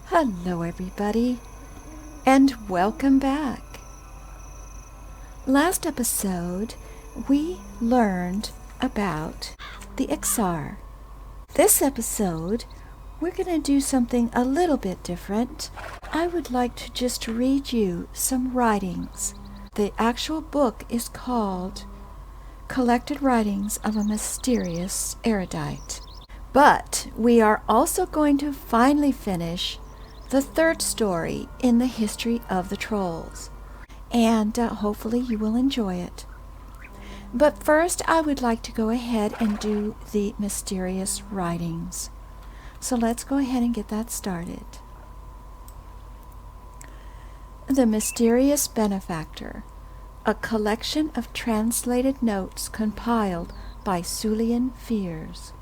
Hello, everybody, and welcome back. Last episode, we learned about the Ixar. This episode, we're going to do something a little bit different. I would like to just read you some writings. The actual book is called Collected Writings of a Mysterious Erudite. But we are also going to finally finish the third story in the history of the trolls, and hopefully you will enjoy it. But first, I would like to go ahead and do the mysterious writings. So let's go ahead and get that started. The Mysterious Benefactor, a collection of translated notes compiled by Sulian Fears.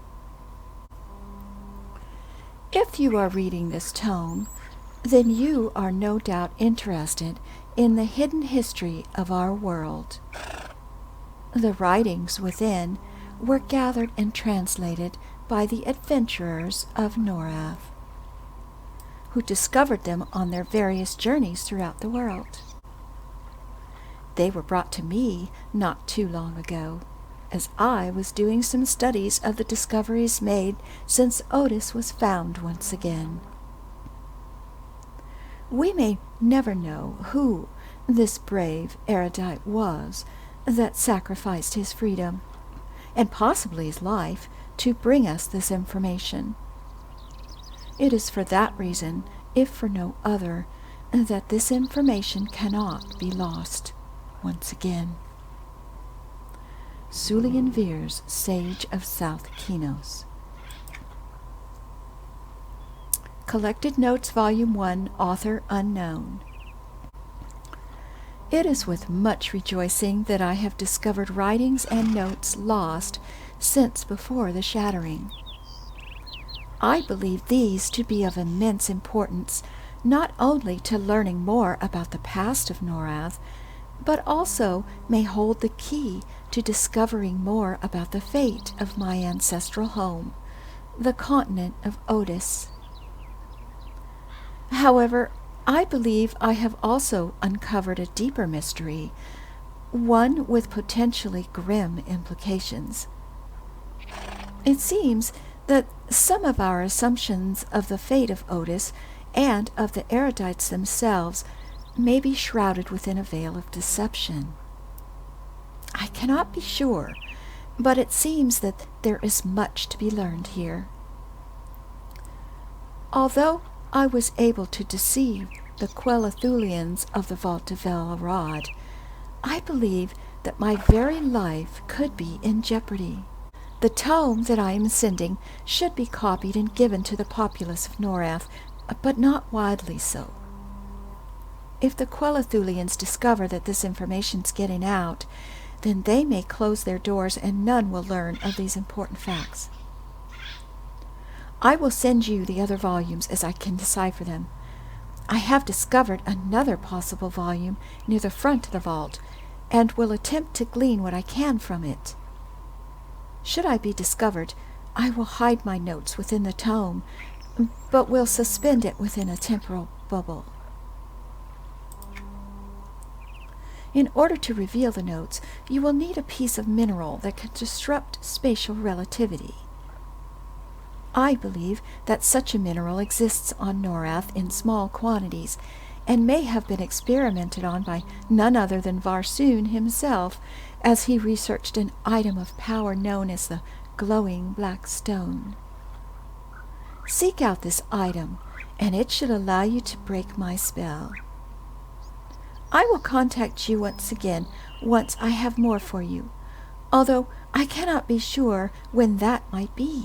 If you are reading this tome, then you are no doubt interested in the hidden history of our world. The writings within were gathered and translated by the adventurers of Norath, who discovered them on their various journeys throughout the world. They were brought to me not too long ago, as I was doing some studies of the discoveries made since Otis was found once again. We may never know who this brave erudite was that sacrificed his freedom, and possibly his life, to bring us this information. It is for that reason, if for no other, that this information cannot be lost once again. Sulian Fears, Sage of South Kinos. Collected Notes, Volume 1, Author Unknown. It is with much rejoicing that I have discovered writings and notes lost since before the shattering. I believe these to be of immense importance, not only to learning more about the past of Norath, but also may hold the key to discovering more about the fate of my ancestral home, the continent of Otis. However, I believe I have also uncovered a deeper mystery, one with potentially grim implications. It seems that some of our assumptions of the fate of Otis and of the erudites themselves may be shrouded within a veil of deception. I cannot be sure, but it seems that there is much to be learned here. Although I was able to deceive the Quelithulians of the Vault of El-Arad, I believe that my very life could be in jeopardy. The tome that I am sending should be copied and given to the populace of Norath, but not widely so. If the Quelithulians discover that this information's getting out, then they may close their doors and none will learn of these important facts. I will send you the other volumes as I can decipher them. I have discovered another possible volume near the front of the vault, and will attempt to glean what I can from it. Should I be discovered, I will hide my notes within the tome, but will suspend it within a temporal bubble. In order to reveal the notes, you will need a piece of mineral that can disrupt spatial relativity. I believe that such a mineral exists on Norath in small quantities, and may have been experimented on by none other than Varsoon himself, as he researched an item of power known as the glowing black stone. Seek out this item, and it should allow you to break my spell. I will contact you once again once I have more for you, although I cannot be sure when that might be.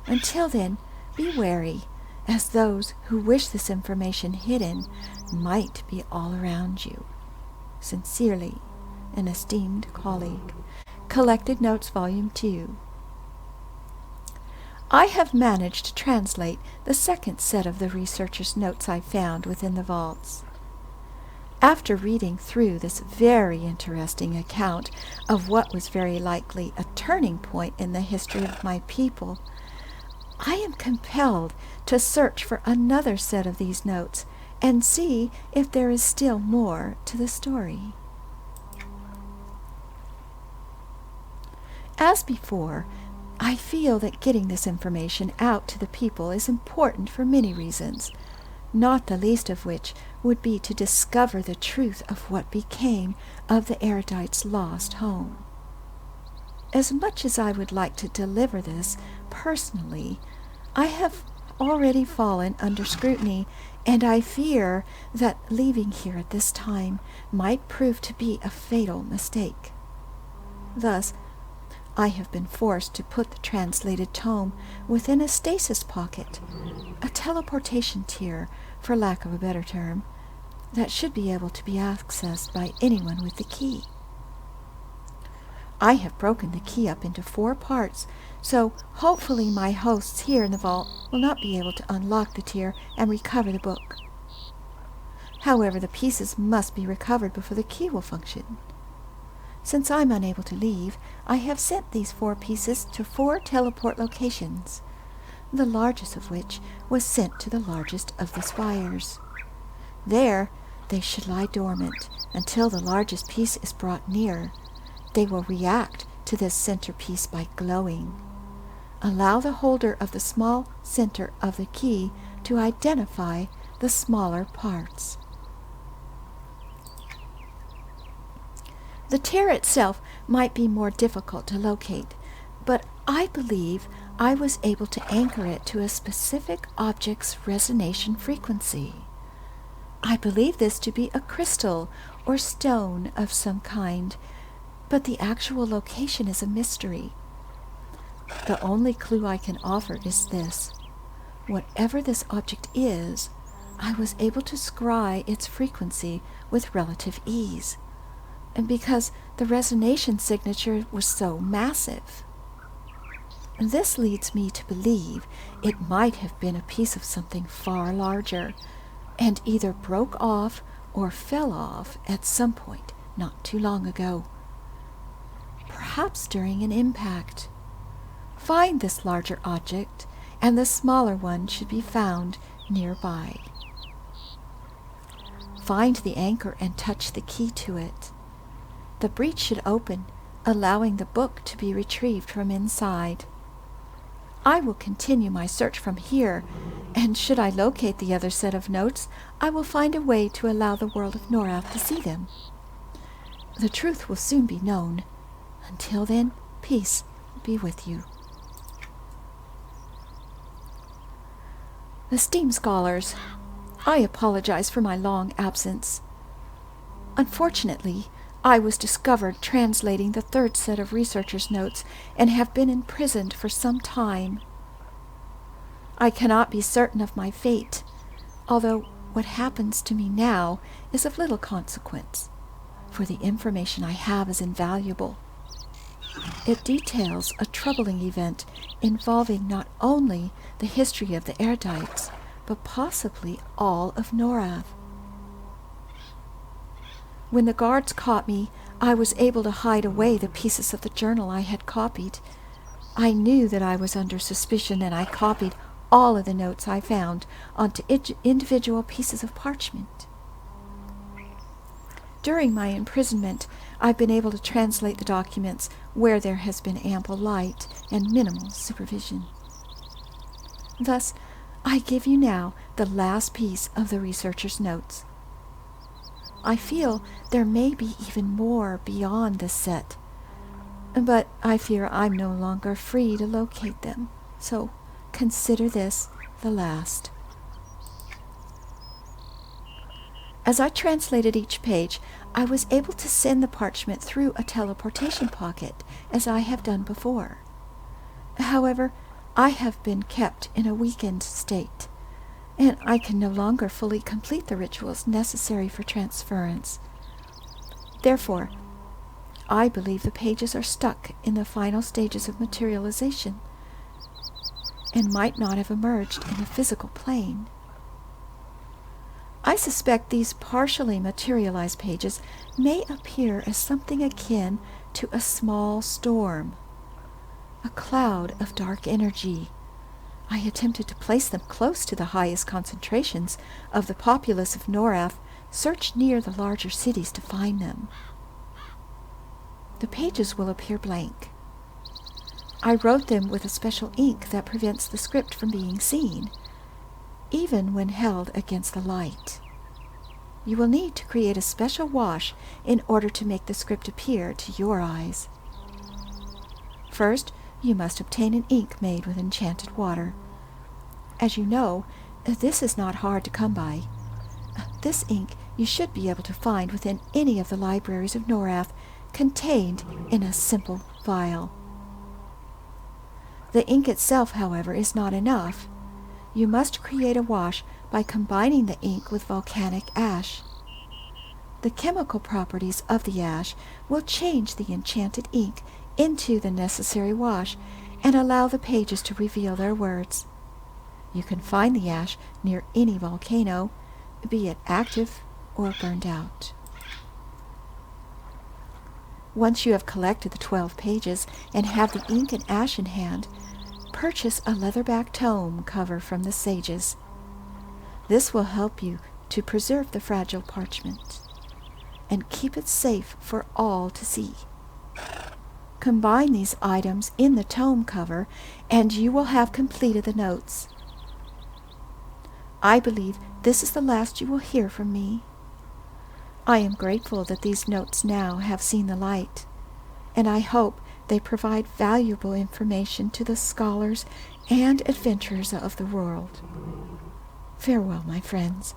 Until then, be wary, as those who wish this information hidden might be all around you. Sincerely, an esteemed colleague. Collected Notes, Volume 2. I have managed to translate the second set of the researcher's notes I found within the vaults. After reading through this very interesting account of what was very likely a turning point in the history of my people, I am compelled to search for another set of these notes and see if there is still more to the story. As before, I feel that getting this information out to the people is important for many reasons, not the least of which would be to discover the truth of what became of the Erudite's lost home. As much as I would like to deliver this personally, I have already fallen under scrutiny, and I fear that leaving here at this time might prove to be a fatal mistake. Thus, I have been forced to put the translated tome within a stasis pocket, a teleportation tier, for lack of a better term, that should be able to be accessed by anyone with the key. I have broken the key up into 4 parts, so hopefully my hosts here in the vault will not be able to unlock the tier and recover the book. However, the pieces must be recovered before the key will function. Since I'm unable to leave, I have sent these 4 pieces to 4 teleport locations, the largest of which was sent to the largest of the spires. There, they should lie dormant until the largest piece is brought near. They will react to this centerpiece by glowing. Allow the holder of the small center of the key to identify the smaller parts. The tier itself might be more difficult to locate, but I believe I was able to anchor it to a specific object's resonation frequency. I believe this to be a crystal or stone of some kind, but the actual location is a mystery. The only clue I can offer is this. Whatever this object is, I was able to scry its frequency with relative ease, and because the resonation signature was so massive. This leads me to believe it might have been a piece of something far larger, and either broke off or fell off at some point not too long ago. Perhaps during an impact. Find this larger object, and the smaller one should be found nearby. Find the anchor and touch the key to it. The breach should open, allowing the book to be retrieved from inside. I will continue my search from here, and should I locate the other set of notes, I will find a way to allow the world of Norath to see them. The truth will soon be known. Until then, peace be with you. Esteemed scholars, I apologize for my long absence. Unfortunately, I was discovered translating the 3rd set of researchers' notes and have been imprisoned for some time. I cannot be certain of my fate, although what happens to me now is of little consequence, for the information I have is invaluable. It details a troubling event involving not only the history of the Erudites, but possibly all of Norath. When the guards caught me, I was able to hide away the pieces of the journal I had copied. I knew that I was under suspicion, and I copied all of the notes I found onto individual pieces of parchment. During my imprisonment, I've been able to translate the documents where there has been ample light and minimal supervision. Thus, I give you now the last piece of the researcher's notes. I feel there may be even more beyond this set, but I fear I'm no longer free to locate them, so consider this the last. As I translated each page, I was able to send the parchment through a teleportation pocket, as I have done before. However, I have been kept in a weakened state, and I can no longer fully complete the rituals necessary for transference. Therefore, I believe the pages are stuck in the final stages of materialization, and might not have emerged in the physical plane. I suspect these partially materialized pages may appear as something akin to a small storm, a cloud of dark energy, I attempted to place them close to the highest concentrations of the populace of Norath, searched near the larger cities to find them. The pages will appear blank. I wrote them with a special ink that prevents the script from being seen, even when held against the light. You will need to create a special wash in order to make the script appear to your eyes. First, you must obtain an ink made with enchanted water. As you know, this is not hard to come by. This ink you should be able to find within any of the libraries of Norath, contained in a simple vial. The ink itself, however, is not enough. You must create a wash by combining the ink with volcanic ash. The chemical properties of the ash will change the enchanted ink into the necessary wash and allow the pages to reveal their words. You can find the ash near any volcano, be it active or burned out. Once you have collected the 12 pages and have the ink and ash in hand, purchase a leatherback tome cover from the sages. This will help you to preserve the fragile parchment and keep it safe for all to see. Combine these items in the tome cover and you will have completed the notes. I believe this is the last you will hear from me. I am grateful that these notes now have seen the light, and I hope they provide valuable information to the scholars and adventurers of the world. Farewell, my friends.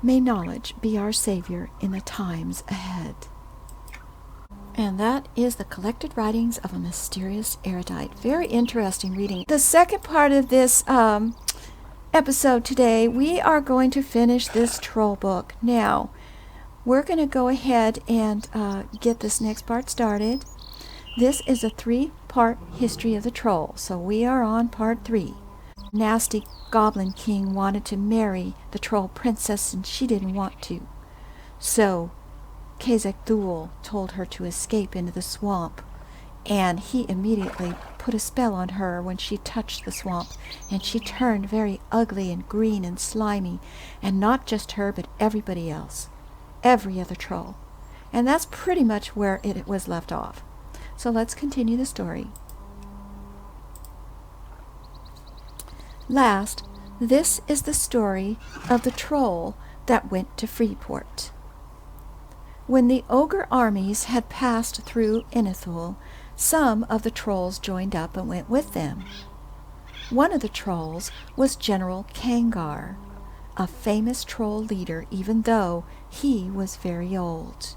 May knowledge be our savior in the times ahead. And that is the collected writings of a mysterious erudite. Very interesting reading. The second part of this episode today, we are going to finish this troll book. Now, we're going to go ahead and get this next part started. This is a 3-part history of the troll, so we are on part 3. Nasty Goblin King wanted to marry the troll princess and she didn't want to. So, Kazak Thul told her to escape into the swamp, and he immediately put a spell on her when she touched the swamp, and she turned very ugly and green and slimy, and not just her, but everybody else. Every other troll. And that's pretty much where it was left off. So let's continue the story. Last, this is the story of the troll that went to Freeport. When the ogre armies had passed through Inithul, some of the trolls joined up and went with them. One of the trolls was General Kangar, a famous troll leader, even though he was very old.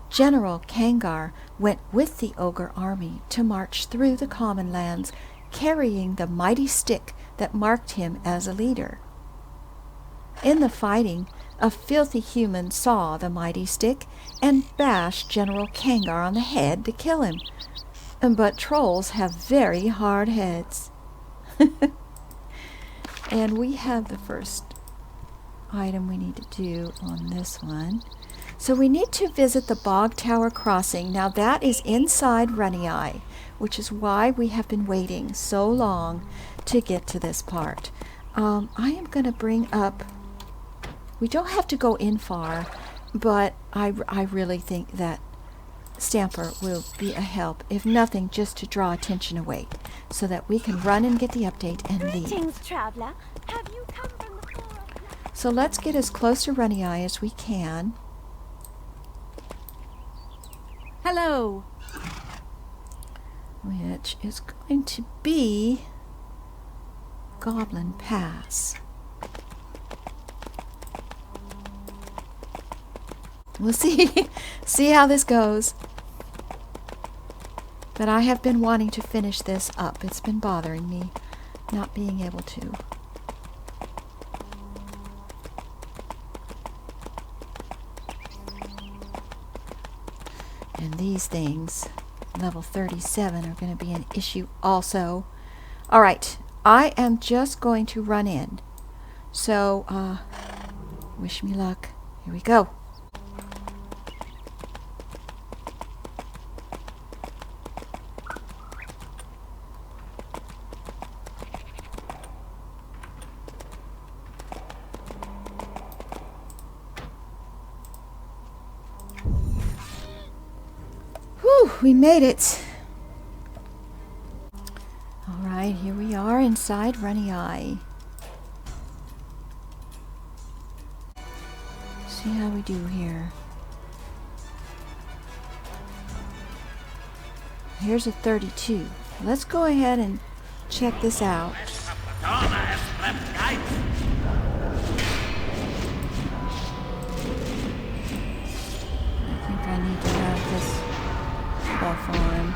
General Kangar went with the ogre army to march through the common lands, carrying the mighty stick that marked him as a leader. In the fighting, a filthy human saw the mighty stick and bashed General Kangar on the head to kill him. But trolls have very hard heads. And we have the first item we need to do on this one. So we need to visit the Bog Tower Crossing. Now that is inside Runny-Eye, which is why we have been waiting so long to get to this part. I am going to bring up... We don't have to go in far, but I really think that Stamper will be a help, if nothing, just to draw attention away, so that we can run and get the update and leave. Greetings, traveler. Have you come from the forest? So let's get as close to Runny-Eye as we can. Hello. Which is going to be Goblin Pass. We'll see how this goes. But I have been wanting to finish this up. It's been bothering me not being able to. And these things, level 37, are going to be an issue also. Alright, I am just going to run in. So, wish me luck. Here we go. we made it. Alright, here we are inside Runny Eye. See how we do here. Here's a 32. Let's go ahead and check this out. I think I need to have this buff on.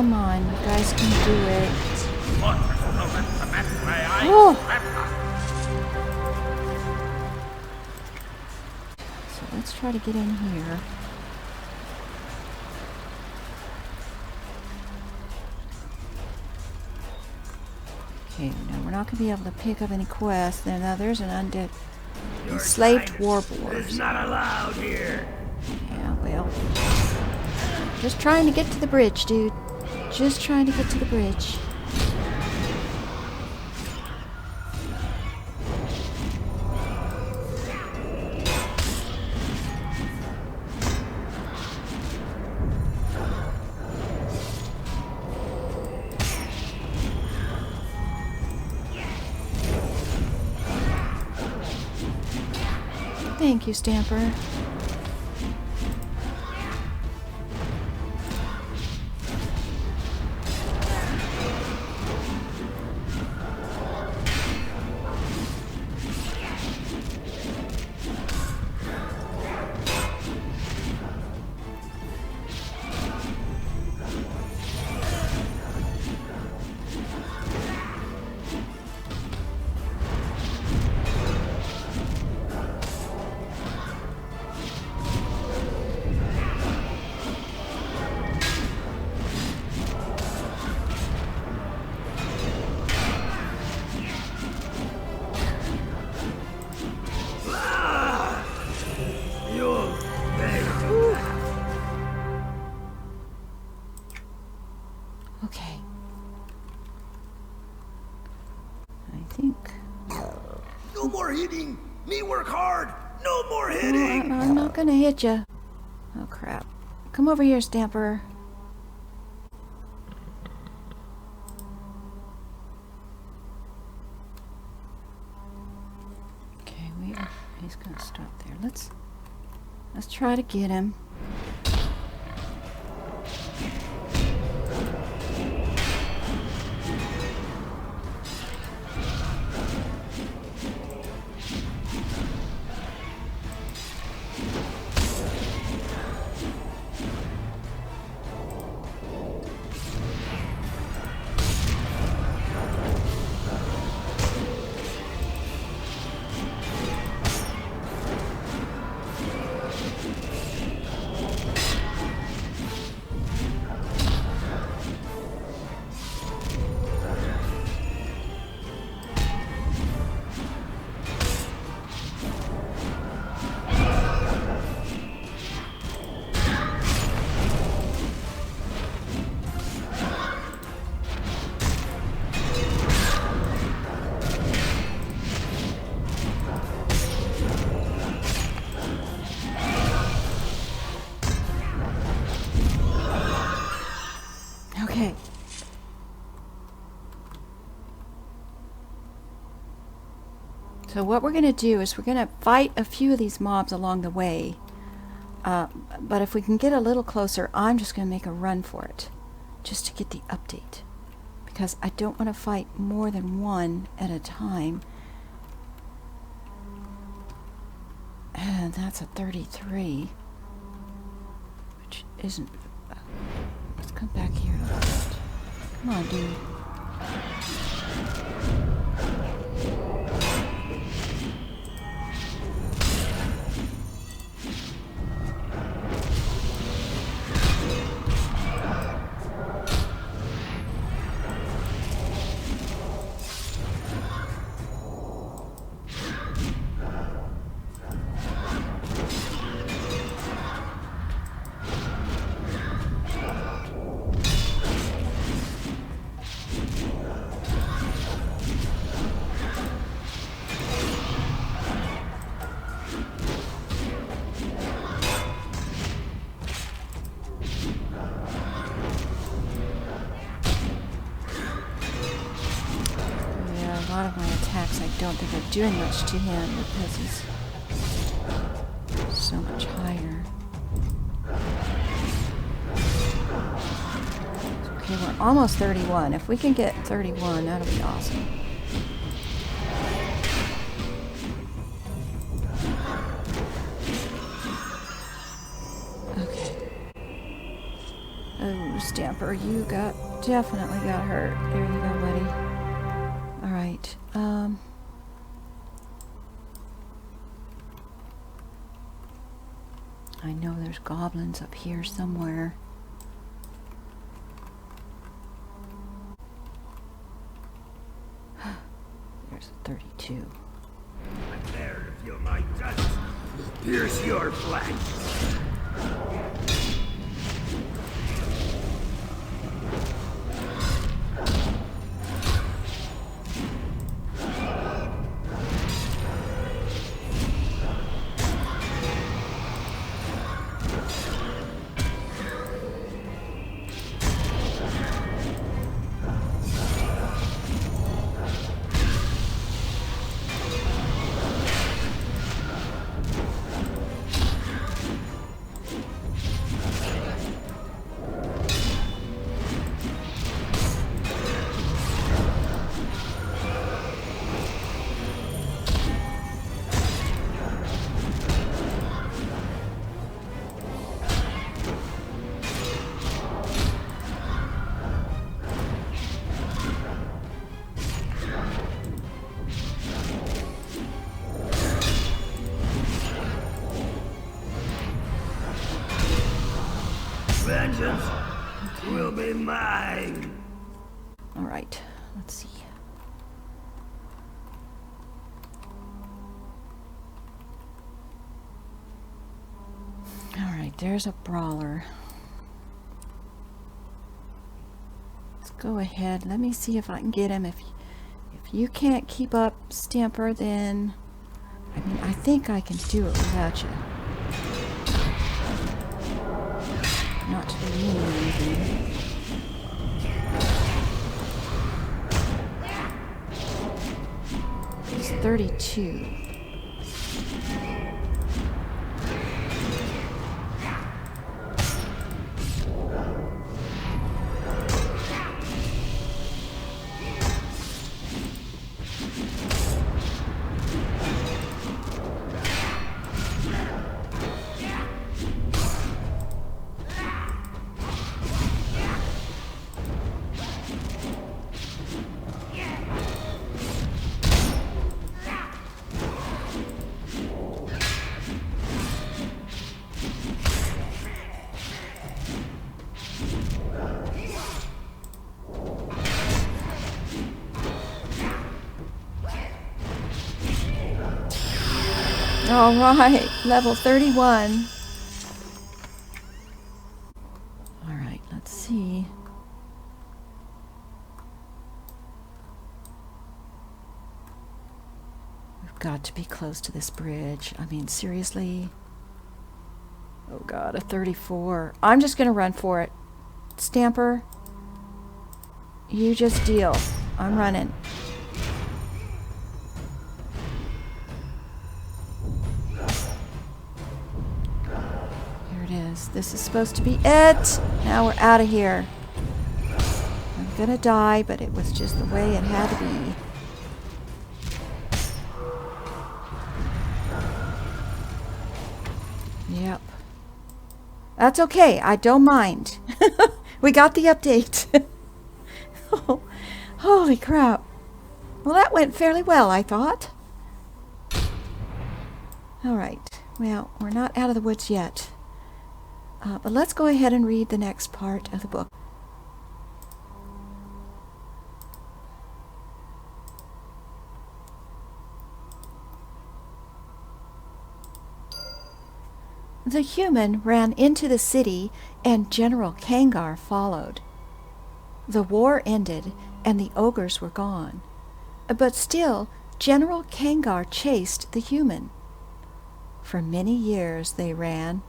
Come on, you guys can do it. Oh! So let's try to get in here. Okay, now we're not going to be able to pick up any quests. Now there's an undead enslaved warboard. It's not allowed here. Yeah, well. Just trying to get to the bridge, dude. Just trying to get to the bridge. Thank you, Stamper. Okay. I think... No more hitting. Me work hard. No more hitting. I'm not gonna hit you. Oh crap. Come over here, Stamper. Okay, he's gonna stop there. Let's try to get him. Okay. So what we're going to do is we're going to fight a few of these mobs along the way. But if we can get a little closer, I'm just going to make a run for it. just to get the update. Because I don't want to fight more than one at a time. And that's a 33. Which isn't... let's come back here. Come on, dude. A lot of my attacks I don't think are doing much to him because he's so much higher. Okay, we're almost 31. If we can get 31, that'll be awesome. Okay. Oh, Stamper, you definitely got hurt. There you go, buddy. Alright, I know there's goblins up here somewhere. There's a 32. I'm there to feel my dust. Pierce your flanks. Vengeance will be mine. All right, let's see. All right, there's a brawler. Let's go ahead. Let me see if I can get him. If you can't keep up, Stamper, then I mean, I think I can do it without you. Not to be mean or anything. He's 32. All right, level 31. All right, let's see. We've got to be close to this bridge. I mean, seriously? Oh God, a 34. I'm just gonna run for it. Stamper, you just deal. I'm running. This is supposed to be it. Now we're out of here. gonna die, but it was just the way it had to be. Yep. That's okay. I don't mind. We got the update. Oh, holy crap. Well, that went fairly well, I thought. Alright. Well, we're not out of the woods yet. But let's go ahead and read the next part of the book. The human ran into the city, and General Kangar followed. The war ended, and the ogres were gone. But still, General Kangar chased the human. For many years they ran.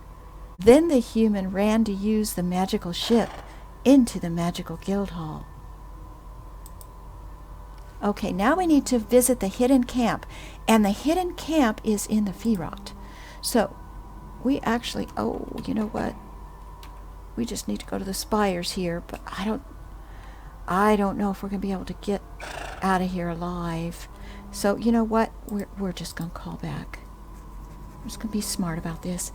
Then the human ran to use the magical ship into the magical guild hall. Okay, now we need to visit the hidden camp, and the hidden camp is in the Firot. So, we actually, oh, you know what? We just need to go to the spires here, but I don't know if we're going to be able to get out of here alive. So, you know what? We're just going to call back. We're just going to be smart about this.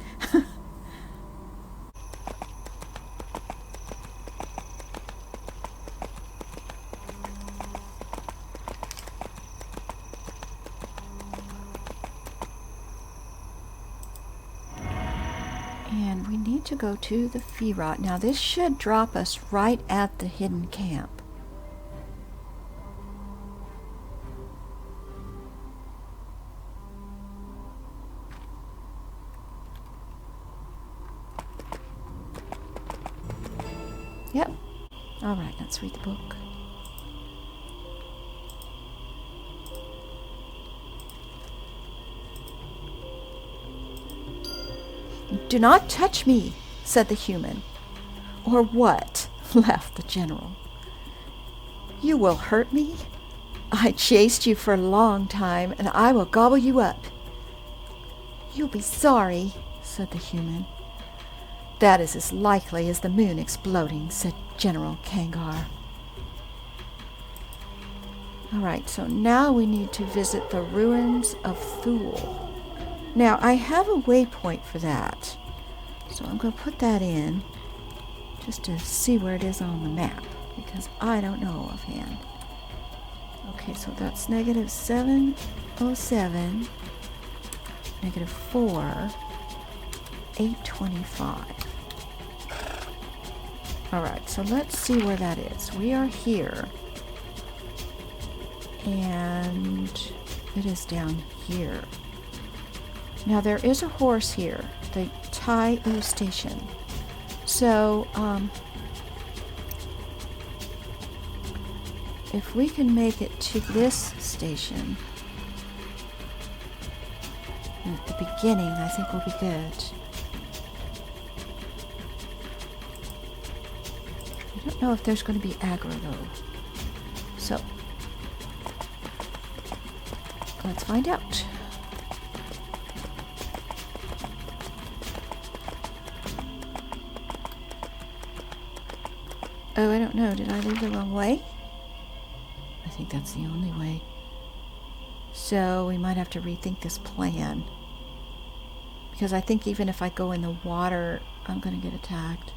And we need to go to the Firot. Now this should drop us right at the hidden camp. Yep. Alright, let's read the book. "Do not touch me," said the human. "Or what?" laughed the general. "You will hurt me? I chased you for a long time, and I will gobble you up." "You'll be sorry," said the human. "That is as likely as the moon exploding," said General Kangar. Alright, so now we need to visit the ruins of Thule. Now, I have a waypoint for that, so I'm going to put that in just to see where it is on the map, because I don't know offhand. Okay, so that's -707, -4, 825. Alright, so let's see where that is. We are here, and it is down here. Now there is a horse here, the Tai-U station. So, if we can make it to this station at the beginning, I think we'll be good. I don't know if there's going to be aggro though. So, let's find out. Oh, I don't know. Did I leave the wrong way? I think that's the only way. So we might have to rethink this plan. Because I think even if I go in the water, I'm going to get attacked.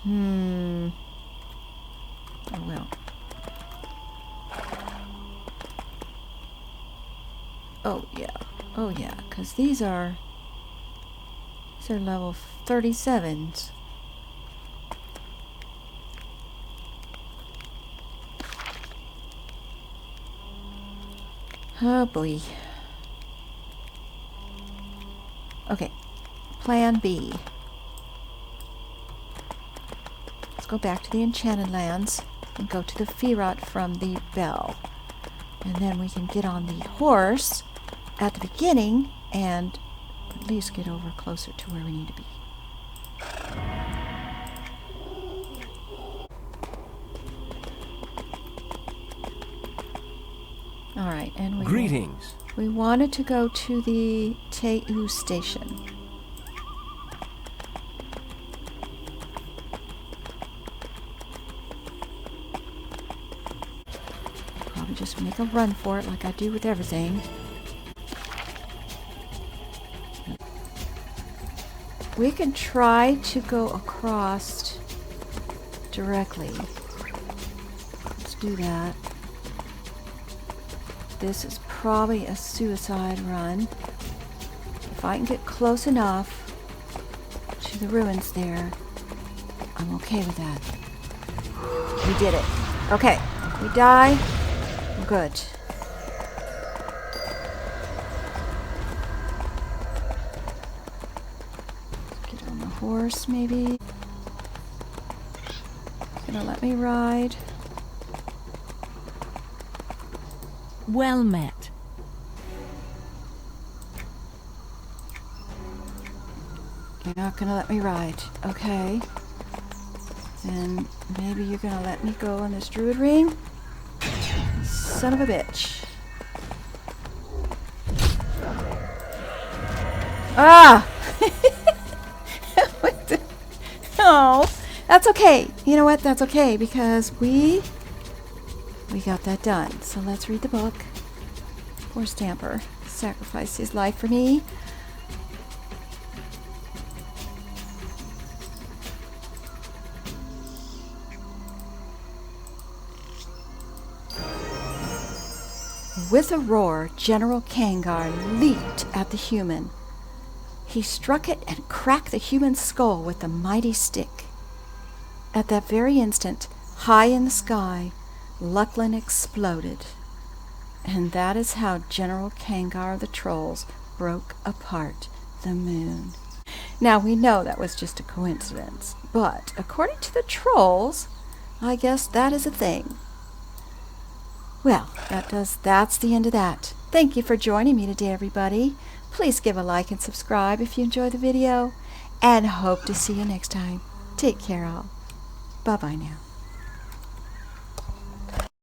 Oh well. Oh yeah. Oh yeah. Because these are level 37s. Oh boy. Okay. Plan B. Let's go back to the Enchanted Lands and go to the Firot from the bell. And then we can get on the horse at the beginning and at least get over closer to where we need to be. Alright, and Greetings. We wanted to go to the Tai-U station. Make a run for it like I do with everything. We can try to go across directly. Let's do that. This is probably a suicide run. If I can get close enough to the ruins there, I'm okay with that. We did it. Okay, if we die, we're good. Get on the horse, maybe. Gonna let me ride. Well met. You're not gonna let me ride. Okay. Then maybe you're gonna let me go on this druid ring? Son of a bitch. Ah! Oh, that's okay. You know what? That's okay because we got that done. So let's read the book. Poor Stamper sacrificed his life for me. With a roar, General Kangar leaped at the human. He struck it and cracked the human's skull with the mighty stick. At that very instant, high in the sky, Lucklin exploded. And that is how General Kangar of the Trolls broke apart the moon. Now, we know that was just a coincidence, but according to the Trolls, I guess that is a thing. Well, that's the end of that. Thank you for joining me today, everybody. Please give a like and subscribe if you enjoyed the video, and hope to see you next time. Take care, all. Bye-bye now.